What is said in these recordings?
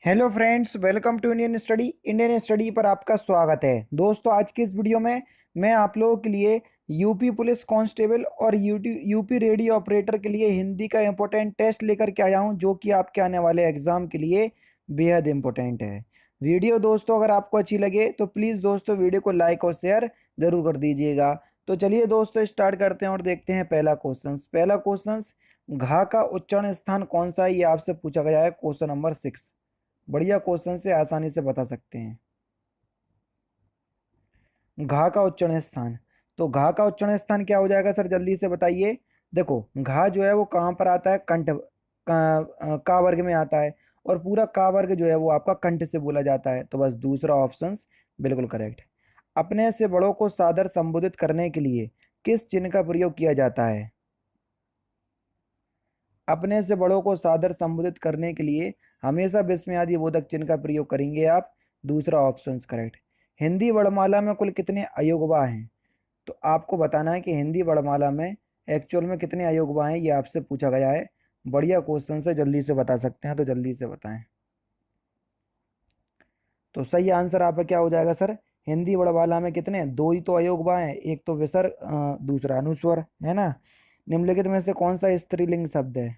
Hello friends, welcome to Indian study पर आपका स्वागत है। दोस्तों, आज की इस वीडियो में मैं आप लोगों के लिए यूपी पुलिस कांस्टेबल और यूपी रेडियो ऑपरेटर के लिए हिंदी का इंपॉर्टेंट टेस्ट लेकर के आया हूं, जो कि आपके आने वाले एग्जाम के लिए बेहद इंपॉर्टेंट है। वीडियो दोस्तों अगर आपको अच्छी लगे तो प्लीज़ दोस्तों वीडियो को लाइक और शेयर ज़रूर कर दीजिएगा। तो चलिए दोस्तों स्टार्ट करते हैं और देखते हैं पहला क्वेश्चन। घा का उच्चारण स्थान कौन सा है, ये आपसे पूछा गया है। क्वेश्चन नंबर 6 बढ़िया क्वेश्चन से आसानी से बता सकते हैं। घा का उच्चारण स्थान, तो घा का उच्चारण स्थान क्या हो जाएगा सर, जल्दी से बताइए। देखो, घा जो है वो कहाँ पर आता है, कंठ का वर्ग में आता है। और पूरा का वर्ग जो है वो आपका कंठ से बोला जाता है, तो बस दूसरा ऑप्शन बिल्कुल करेक्ट है। अपने से बड़ों को सादर संबोधित करने के लिए किस चिन्ह का प्रयोग किया जाता है? अपने से बड़ों को सादर संबोधित करने के लिए हमेशा विस्मयादि बोधक चिन्ह का प्रयोग करेंगे आप। दूसरा ऑप्शन करेक्ट। हिंदी वर्णमाला में कुल कितने अयोगवा हैं? तो आपको बताना है कि हिंदी वर्णमाला में एक्चुअल में कितने अयोगवा हैं, ये आपसे पूछा गया है। बढ़िया क्वेश्चन से जल्दी से बता सकते हैं, तो जल्दी से बताएं। तो सही आंसर आपका क्या हो जाएगा सर? हिंदी वर्णमाला में कितने, दो ही तो अयोगवा हैं, एक तो विसर्ग दूसरा अनुस्वर है ना। निम्नलिखित में से कौन सा स्त्रीलिंग शब्द है?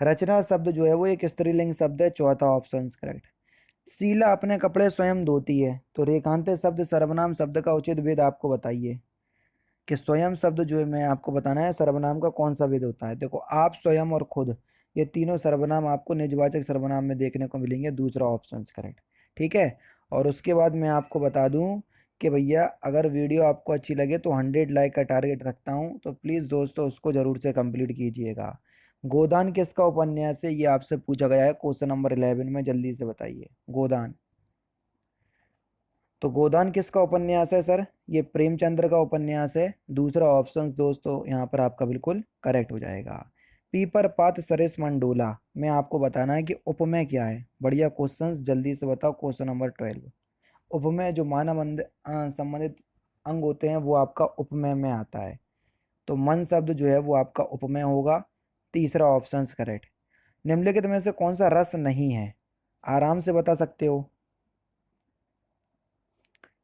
रचना शब्द जो है वो एक स्त्रीलिंग शब्द है, चौथा ऑप्शन करेक्ट। शीला अपने कपड़े स्वयं धोती है, तो रेखांत शब्द सर्वनाम शब्द का उचित भेद आपको बताइए। कि स्वयं शब्द जो है मैं आपको बताना है सर्वनाम का कौन सा भेद होता है। देखो, आप, स्वयं और खुद, ये तीनों सर्वनाम आपको निजवाचक सर्वनाम में देखने को मिलेंगे। दूसरा ऑप्शन करेक्ट। ठीक है। और उसके बाद मैं आपको बता दूं कि भैया अगर वीडियो आपको अच्छी लगे तो 100 लाइक का टारगेट रखता हूं, तो प्लीज़ दोस्तों उसको ज़रूर से कंप्लीट कीजिएगा। गोदान किसका उपन्यास है, ये आपसे पूछा गया है क्वेश्चन नंबर 11 में, जल्दी से बताइए। गोदान, तो गोदान किसका उपन्यास है सर? ये प्रेमचंद्र का उपन्यास है। दूसरा ऑप्शन दोस्तों यहाँ पर आपका बिल्कुल करेक्ट हो जाएगा। पीपर पात सरेस मंडोला में आपको बताना है कि उपमेय क्या है। बढ़िया क्वेश्चंस, जल्दी से बताओ। क्वेश्चन नंबर 12, उपमेय जो मानव संबंधित अंग होते हैं वो आपका उपमेय में आता है। तो मन शब्द जो है वो आपका उपमेय होगा। तीसरा ऑप्शन करेक्ट। निम्नलिखित में से कौन सा रस नहीं है? आराम से बता सकते हो।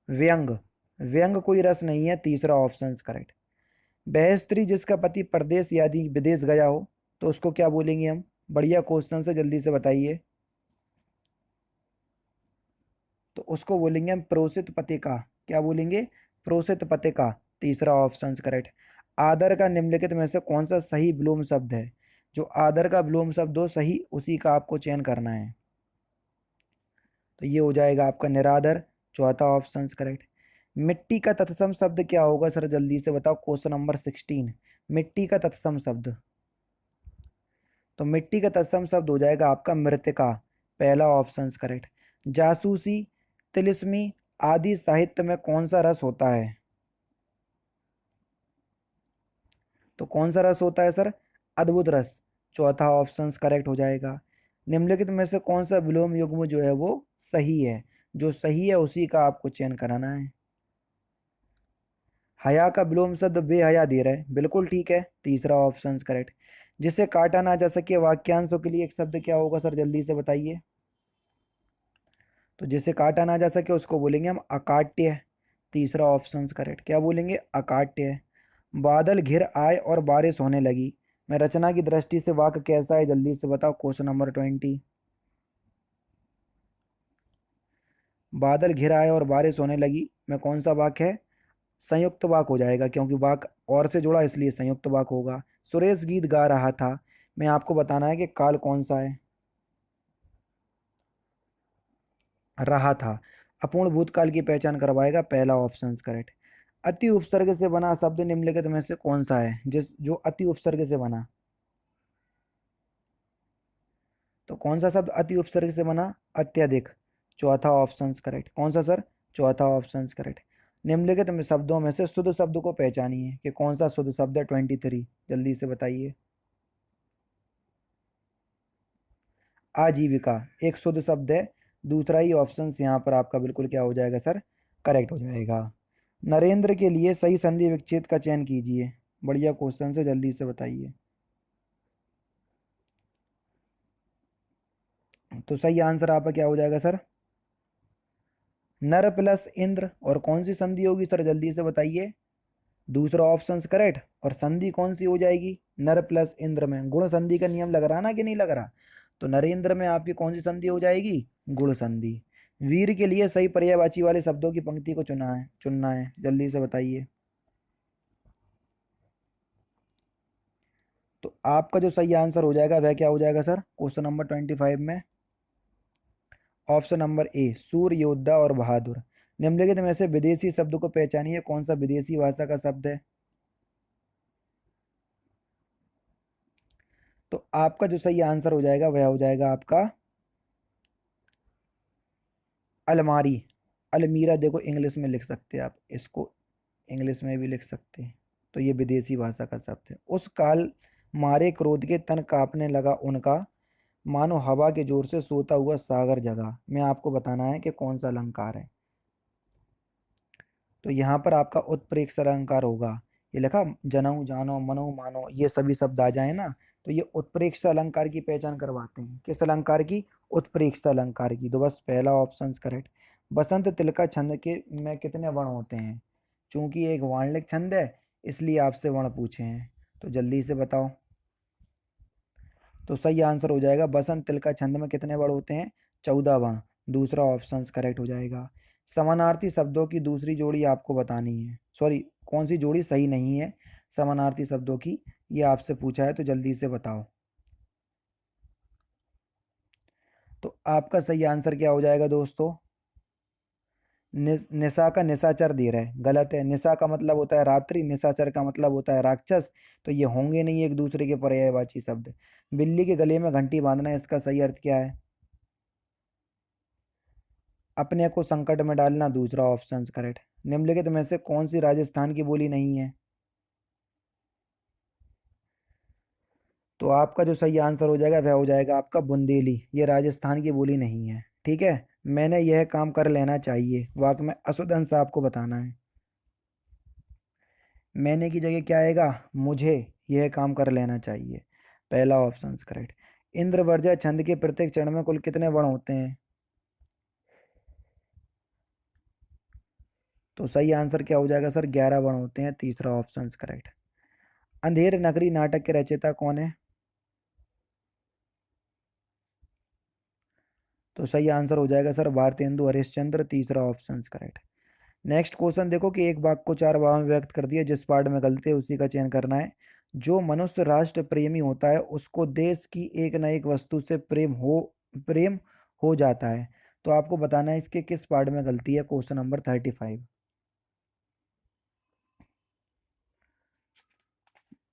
व्यंग, व्यंग कोई रस नहीं है। तीसरा ऑप्शन करेक्ट। वह स्त्री जिसका पति परदेश यानी विदेश गया हो, तो उसको क्या बोलेंगे हम? बढ़िया क्वेश्चन से जल्दी से बताइए। तो उसको बोलेंगे हम प्रोसित पते का। क्या बोलेंगे? प्रोसित पते का। तीसरा ऑप्शन करेक्ट। आदर का निम्नलिखित में से कौन सा सही विलोम शब्द है? जो आदर का विलोम शब्द हो सही, उसी का आपको चयन करना है। तो ये हो जाएगा आपका निरादर। चौथा ऑप्शन करेक्ट। मिट्टी का तत्सम शब्द क्या होगा सर, जल्दी से बताओ। क्वेश्चन नंबर 16, मिट्टी का तत्सम शब्द। तो मिट्टी का तत्सम शब्द हो जाएगा आपका मृतिका। पहला ऑप्शन करेक्ट। जासूसी, तिलिस्मी आदि साहित्य में कौन सा रस होता है? तो कौन सा रस होता है सर? अद्भुत रस। चौथा ऑप्शन करेक्ट हो जाएगा। निम्नलिखित में से कौन सा विलोम युग्म जो है वो सही है? जो सही है उसी का आपको चयन कराना है। हया का विलोम शब्द बेहया दे रहा है, बिल्कुल ठीक है। तीसरा ऑप्शन करेक्ट। जिसे काटा ना जा सके वाक्यांशों के लिए एक शब्द क्या होगा सर, जल्दी से बताइए। तो जिसे काटा ना जा सके उसको बोलेंगे हम अकाट्य। तीसरा ऑप्शन करेक्ट। क्या बोलेंगे? अकाट्य। बादल घिर आए और बारिश होने लगी मैं रचना की दृष्टि से वाक्य कैसा है, जल्दी से बताओ। क्वेश्चन नंबर 20, बादल घिर आए और बारिश होने लगी में कौन सा वाक्य है? संयुक्त वाक्य हो जाएगा, क्योंकि वाक्य और से जुड़ा इसलिए संयुक्त वाक्य होगा। सुरेश गीत गा रहा था मैं आपको बताना है कि काल कौन सा है? रहा था। अपूर्ण भूतकाल की पहचान करवाएगा। पहला ऑप्शन करेक्ट। अति उपसर्ग से बना शब्द निम्नलिखित में से कौन सा है जिस जो अति उपसर्ग से बना? तो कौन सा शब्द अति उपसर्ग से बना? अत्यधिक। चौथा ऑप्शन करेक्ट। कौन सा सर? चौथा ऑप्शन करेक्ट। निम्नलिखित में शब्दों में से शुद्ध शब्द को पहचानिए कि कौन सा शुद्ध शब्द है। 23, जल्दी से बताइए। आजीविका एक शुद्ध शब्द है। दूसरा ही ऑप्शन यहाँ पर आपका बिल्कुल क्या हो जाएगा सर? करेक्ट हो जाएगा। नरेंद्र के लिए सही संधि विच्छेद का चयन कीजिए। बढ़िया क्वेश्चन से जल्दी से बताइए। तो सही आंसर आपका क्या हो जाएगा सर? नर प्लस इंद्र। और कौन सी संधि होगी सर, जल्दी से बताइए। दूसरा ऑप्शन करेक्ट। और संधि कौन सी हो जाएगी? नर प्लस इंद्र में गुण संधि का नियम लग रहा ना कि नहीं लग रहा? तो नरेंद्र में आपकी कौन सी संधि हो जाएगी? गुण संधि। वीर के लिए सही पर्यायवाची वाले शब्दों की पंक्ति को चुनना है, जल्दी से बताइए। तो आपका जो सही आंसर हो जाएगा वह क्या हो जाएगा सर, क्वेश्चन नंबर 25 में? ऑप्शन नंबर ए, सूर, योद्धा और बहादुर। निम्नलिखित में से विदेशी शब्द को पहचानिए, कौन सा विदेशी भाषा का शब्द है? तो आपका जो सही आंसर हो जाएगा वह हो जाएगा आपका अलमारी। अलमीरा देखो इंग्लिश में लिख सकते हैं आप इसको, इंग्लिश में भी लिख सकते हैं। तो ये विदेशी भाषा का शब्द है। उस काल मारे क्रोध के तन कांपने लगा उनका, मानो हवा के जोर से सोता हुआ सागर जगा। मैं आपको बताना है कि कौन सा अलंकार है। तो यहाँ पर आपका उत्प्रेक्ष अलंकार होगा। ये लिखा जनऊ, जानो, मनो, मानो, ये सभी शब्द आ जाए ना, तो ये उत्प्रेक्ष अलंकार की पहचान करवाते हैं। किस अलंकार की? उत्प्रेक्ष अलंकार की। तो बस पहला ऑप्शन करेक्ट। बसंत तिलका छंद के में कितने वर्ण होते हैं? चूंकि ये एक वाणिक छंद है इसलिए आपसे वर्ण पूछे हैं, तो जल्दी से बताओ। तो सही आंसर हो जाएगा बसंत तिलका छंद में कितने वर्ण होते हैं? 14 वर्ण। दूसरा ऑप्शन करेक्ट हो जाएगा। समानार्थी शब्दों की दूसरी जोड़ी आपको बतानी है, सॉरी कौन सी जोड़ी सही नहीं है समानार्थी शब्दों की, ये आपसे पूछा है, तो जल्दी से बताओ। तो आपका सही आंसर क्या हो जाएगा दोस्तों? निशा का निशाचर दे रहा है, गलत है। निशा का मतलब होता है रात्रि, निशाचर का मतलब होता है राक्षस। तो ये होंगे नहीं एक दूसरे के पर्यायवाची शब्द। बिल्ली के गले में घंटी बांधना, इसका सही अर्थ क्या है? अपने को संकट में डालना, दूसरा ऑप्शन करेक्ट। निम्नलिखित में से कौन सी राजस्थान की बोली नहीं है? तो आपका जो सही आंसर हो जाएगा वह हो जाएगा आपका बुंदेली। ये राजस्थान की बोली नहीं है, ठीक है। मैंने यह काम कर लेना चाहिए, वाक्य में अशुद्ध अंश आपको बताना है। मैंने की जगह क्या आएगा? मुझे यह काम कर लेना चाहिए। पहला ऑप्शन करेक्ट। इंद्रवर्जा छंद के प्रत्येक चरण में कुल कितने वर्ण होते हैं? तो सही आंसर क्या हो जाएगा सर? 11 वर्ण होते हैं, तीसरा ऑप्शन करेक्ट। अंधेर नगरी नाटक के रचयिता कौन है? तो सही आंसर हो जाएगा सर भारतेंदु हरिश्चंद्र, तीसरा ऑप्शन करेक्ट। नेक्स्ट क्वेश्चन देखो कि एक वाक्य को 4 भागों में व्यक्त कर दिया, जिस पार्ट में गलती है उसी का चयन करना है। जो मनुष्य राष्ट्र प्रेमी होता है उसको देश की एक न एक वस्तु से प्रेम हो जाता है। तो आपको बताना है इसके किस पार्ट में गलती है, क्वेश्चन नंबर 35।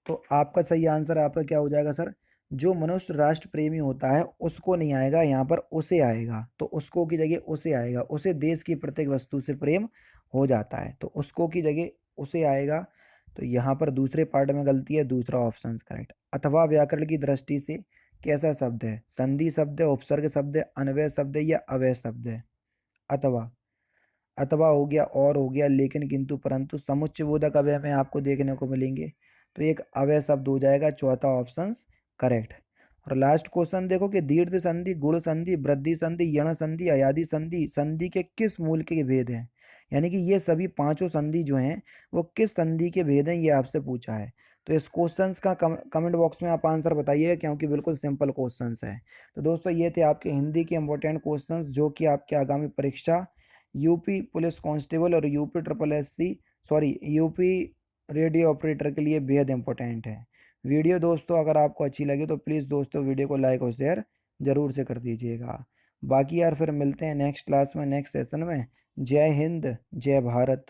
तो आपका सही आंसर आपका क्या हो जाएगा सर? जो मनुष्य राष्ट्र प्रेमी होता है उसको नहीं आएगा, यहाँ पर उसे आएगा। तो उसको की जगह उसे आएगा। उसे देश की प्रत्येक वस्तु से प्रेम हो जाता है, तो उसको की जगह उसे आएगा। तो यहाँ पर दूसरे पार्ट में गलती है, दूसरा ऑप्शन करेक्ट। अथवा व्याकरण की दृष्टि से कैसा शब्द है? संधि शब्द है, उपसर्ग शब्द है, अन्वय शब्द है या अव्यय शब्द है? अथवा। अथवा हो गया, और हो गया, लेकिन, किंतु, परंतु, समुच्चय बोधक अव्यय में आपको देखने को मिलेंगे। तो एक अव्यय शब्द हो जाएगा, चौथा ऑप्शन करेक्ट। और लास्ट क्वेश्चन देखो कि दीर्घ संधि, गुण संधि, वृद्धि संधि, यण संधि, अयादि संधि, संधि के किस मूल के भेद हैं? यानी कि ये सभी पांचों संधि जो हैं वो किस संधि के भेद हैं, ये आपसे पूछा है। तो इस क्वेश्चंस का कमेंट बॉक्स में आप आंसर बताइएगा, क्योंकि बिल्कुल सिंपल क्वेश्चंस है। तो दोस्तों ये थे आपके हिंदी के इंपॉर्टेंट क्वेश्चंस जो कि आपके आगामी परीक्षा यूपी पुलिस कांस्टेबल और UP triple S C, sorry UP radio operator के लिए बेहद इंपॉर्टेंट है। वीडियो दोस्तों अगर आपको अच्छी लगे तो प्लीज़ दोस्तों वीडियो को लाइक और शेयर ज़रूर से कर दीजिएगा। बाकी यार फिर मिलते हैं नेक्स्ट क्लास में, नेक्स्ट सेशन में। जय हिंद, जय भारत।